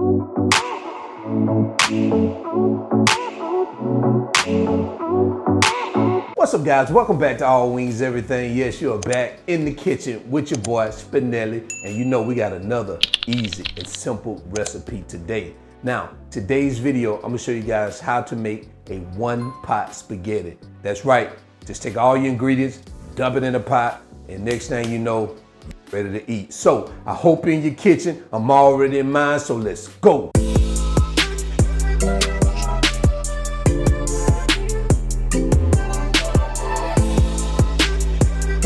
What's up, guys? Welcome back to All Wings Everything. Yes, you're back in the kitchen with your boy Spinelli, and you know we got another easy and simple recipe today. Now, today's video, I'm gonna show you guys how to make a one-pot spaghetti. That's right, just take all your ingredients, dump it in a pot, and next thing you know, you're ready to eat. So, I hope you're in your kitchen. I'm already in mine, so let's go.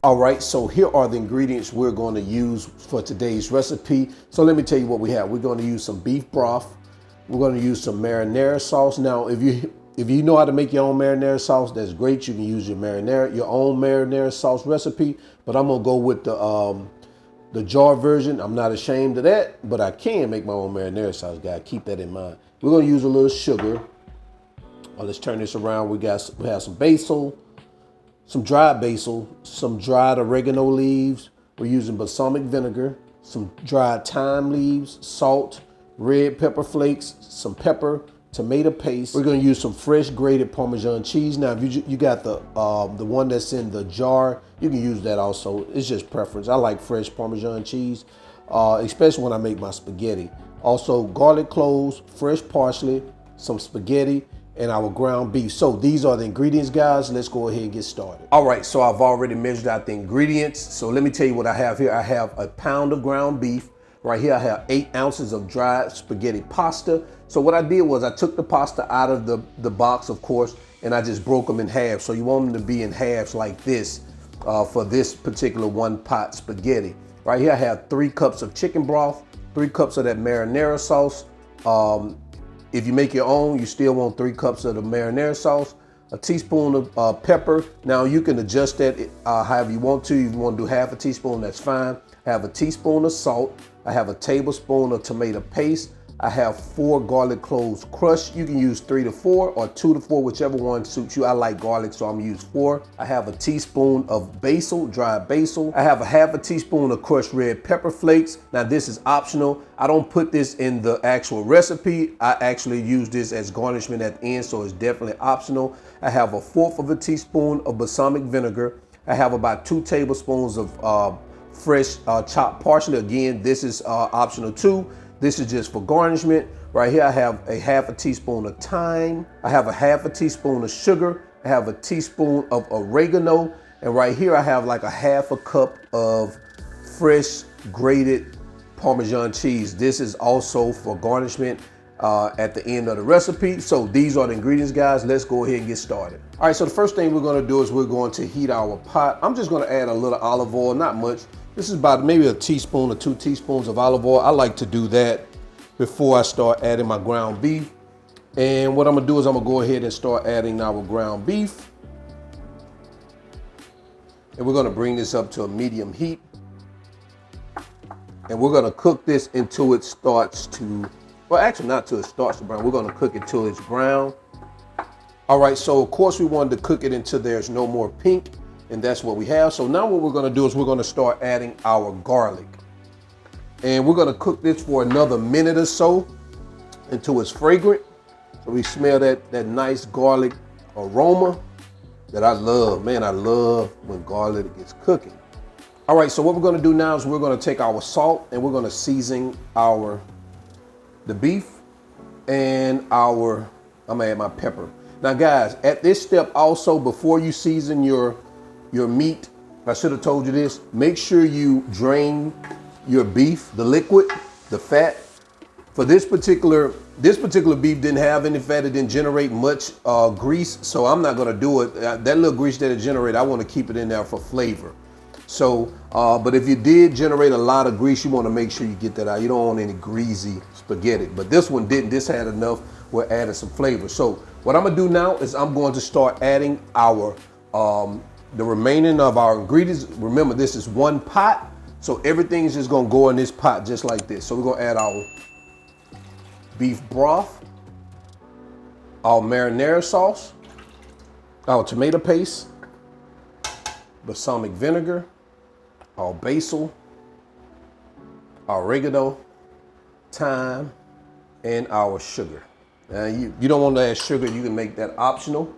All right, so here are the ingredients we're going to use for today's recipe. So let me tell you what we have. We're going to use some beef broth. We're going to use some marinara sauce. Now, if you know how to make your own marinara sauce, that's great. You can use your own marinara sauce recipe. But I'm gonna go with the jar version. I'm not ashamed of that, but I can make my own marinara sauce, guys. Keep that in mind. We're going to use a little sugar. Let's turn this around. We have some basil. Some dried basil, some dried oregano leaves. We're using balsamic vinegar, some dried thyme leaves, salt, red pepper flakes, some pepper, tomato paste. We're gonna use some fresh grated Parmesan cheese. Now, if you got the one that's in the jar, you can use that also. It's just preference. I like fresh Parmesan cheese, especially when I make my spaghetti. Also, garlic cloves, fresh parsley, some spaghetti, and our ground beef. So these are the ingredients, guys. Let's go ahead and get started. All right, so I've already measured out the ingredients. So let me tell you what I have here. I have a pound of ground beef. Right here I have 8 ounces of dried spaghetti pasta. So what I did was I took the pasta out of the box, of course, and I just broke them in half. So you want them to be in halves like this for this particular one pot spaghetti. Right here I have 3 cups of chicken broth, 3 cups of that marinara sauce. If you make your own, you still want 3 cups of the marinara sauce, a teaspoon of pepper. Now you can adjust that however you want to. If you want to do half a teaspoon, that's fine. I have a teaspoon of salt. I have a tablespoon of tomato paste. I have 4 garlic cloves crushed. You can use 3 to 4 or 2 to 4, whichever one suits you. I like garlic, so I'm gonna use 4. I have a teaspoon of basil, dried basil. I have a half a teaspoon of crushed red pepper flakes. Now this is optional. I don't put this in the actual recipe. I actually use this as garnishment at the end, so it's definitely optional. I have a 1/4 of a teaspoon of balsamic vinegar. I have about 2 tablespoons of fresh chopped parsley. Again, this is optional too. This is just for garnishment. Right here I have a half a teaspoon of thyme. I have a half a teaspoon of sugar. I have a teaspoon of oregano. And right here I have like a half a cup of fresh grated Parmesan cheese. This is also for garnishment at the end of the recipe. So these are the ingredients, guys. Let's go ahead and get started. All right, so the first thing we're gonna do is we're going to heat our pot. I'm just gonna add a little olive oil, not much. This is about maybe a teaspoon or 2 teaspoons of olive oil. I like to do that before I start adding my ground beef. And what I'm gonna do is I'm gonna go ahead and start adding our ground beef. And we're gonna bring this up to a medium heat. And we're gonna cook this until it starts to, well, actually not till it starts to brown. We're gonna cook it till it's brown. All right, so of course we wanted to cook it until there's no more pink. And that's what we have. So now what we're gonna do is we're gonna start adding our garlic. And we're gonna cook this for another minute or so until it's fragrant. So we smell that nice garlic aroma that I love. Man, I love when garlic is cooking. All right, so what we're gonna do now is we're gonna take our salt and we're gonna season the beef and I'm gonna add my pepper. Now guys, at this step also, before you season your meat, I should have told you this, make sure you drain your beef, the liquid, the fat. For this particular beef didn't have any fat, it didn't generate much grease, so I'm not gonna do it. That little grease that it generated, I wanna keep it in there for flavor. So, but if you did generate a lot of grease, you wanna make sure you get that out. You don't want any greasy spaghetti, but this one didn't. This had enough. We're adding some flavor. So what I'm gonna do now is I'm going to start adding the remaining of our ingredients. Remember, this is one pot, so everything's just gonna go in this pot just like this. So we're gonna add our beef broth, our marinara sauce, our tomato paste, balsamic vinegar, our basil, our oregano, thyme, and our sugar. Now you don't want to add sugar, you can make that optional.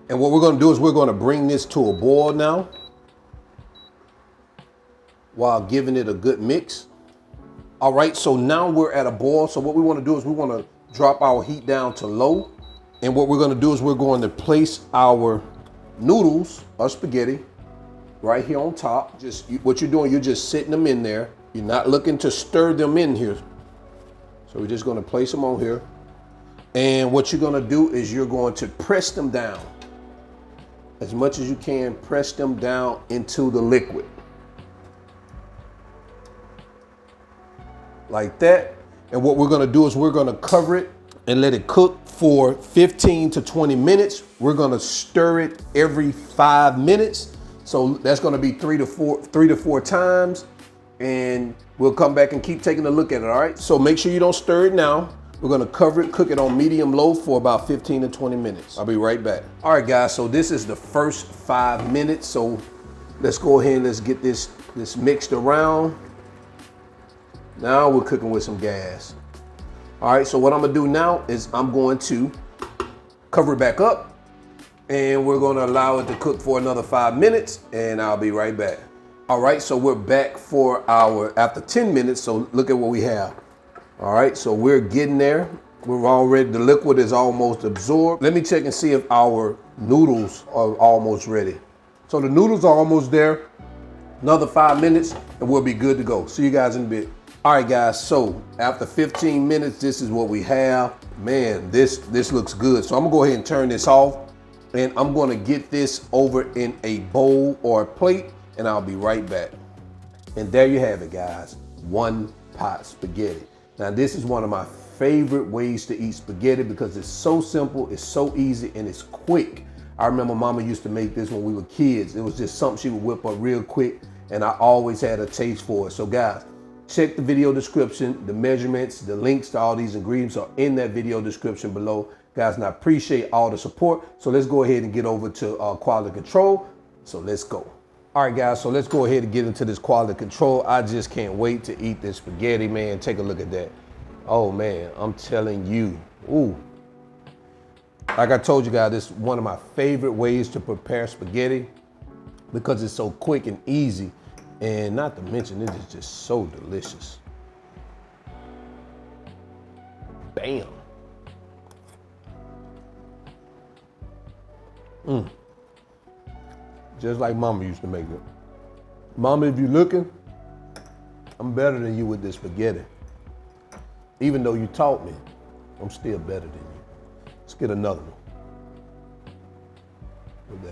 And what we're gonna do is we're gonna bring this to a boil now while giving it a good mix. All right, so now we're at a boil. So what we wanna do is we wanna drop our heat down to low. And what we're gonna do is we're going to place our noodles, our spaghetti, right here on top. What you're doing, you're just sitting them in there. You're not looking to stir them in here. So we're just gonna place them on here. And what you're gonna do is you're going to press them down. As much as you can, press them down into the liquid. Like that. And what we're gonna do is we're gonna cover it and let it cook for 15 to 20 minutes. We're gonna stir it every 5 minutes. So that's gonna be three to four times. And we'll come back and keep taking a look at it, all right? So make sure you don't stir it now. We're gonna cover it, cook it on medium low for about 15 to 20 minutes. I'll be right back. All right, guys, so this is the first 5 minutes. So let's go ahead and let's get this mixed around. Now we're cooking with some gas. All right, so what I'm gonna do now is I'm going to cover it back up and we're gonna allow it to cook for another 5 minutes and I'll be right back. All right, so we're back for after 10 minutes, so look at what we have. All right, so we're getting there. The liquid is almost absorbed. Let me check and see if our noodles are almost ready. So the noodles are almost there. Another 5 minutes and we'll be good to go. See you guys in a bit. All right, guys, so after 15 minutes, this is what we have. Man, this looks good. So I'm gonna go ahead and turn this off and I'm gonna get this over in a bowl or a plate and I'll be right back. And there you have it, guys. One pot spaghetti. Now, this is one of my favorite ways to eat spaghetti because it's so simple, it's so easy, and it's quick. I remember Mama used to make this when we were kids. It was just something she would whip up real quick and I always had a taste for it. So guys, check the video description. The measurements, the links to all these ingredients are in that video description below. Guys, and I appreciate all the support. So let's go ahead and get over to quality control. So let's go. All right, guys, so let's go ahead and get into this quality control. I just can't wait to eat this spaghetti, man. Take a look at that. Oh, man, I'm telling you. Ooh. Like I told you guys, this is one of my favorite ways to prepare spaghetti because it's so quick and easy. And not to mention, it is just so delicious. Bam. Just like Mama used to make it. Mama, if you're looking, I'm better than you with this spaghetti. Even though you taught me, I'm still better than you. Let's get another one. Look at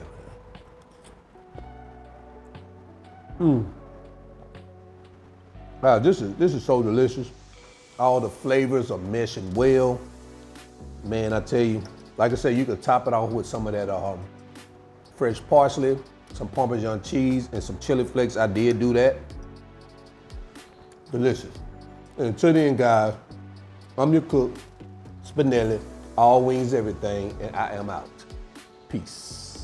that, man. Wow, this is so delicious. All the flavors are meshing well. Man, I tell you, like I said, you could top it off with some of that fresh parsley, some Parmesan cheese, and some chili flakes. I did do that. Delicious. And until then, guys, I'm your cook, Spinelli, all wings, everything, and I am out. Peace.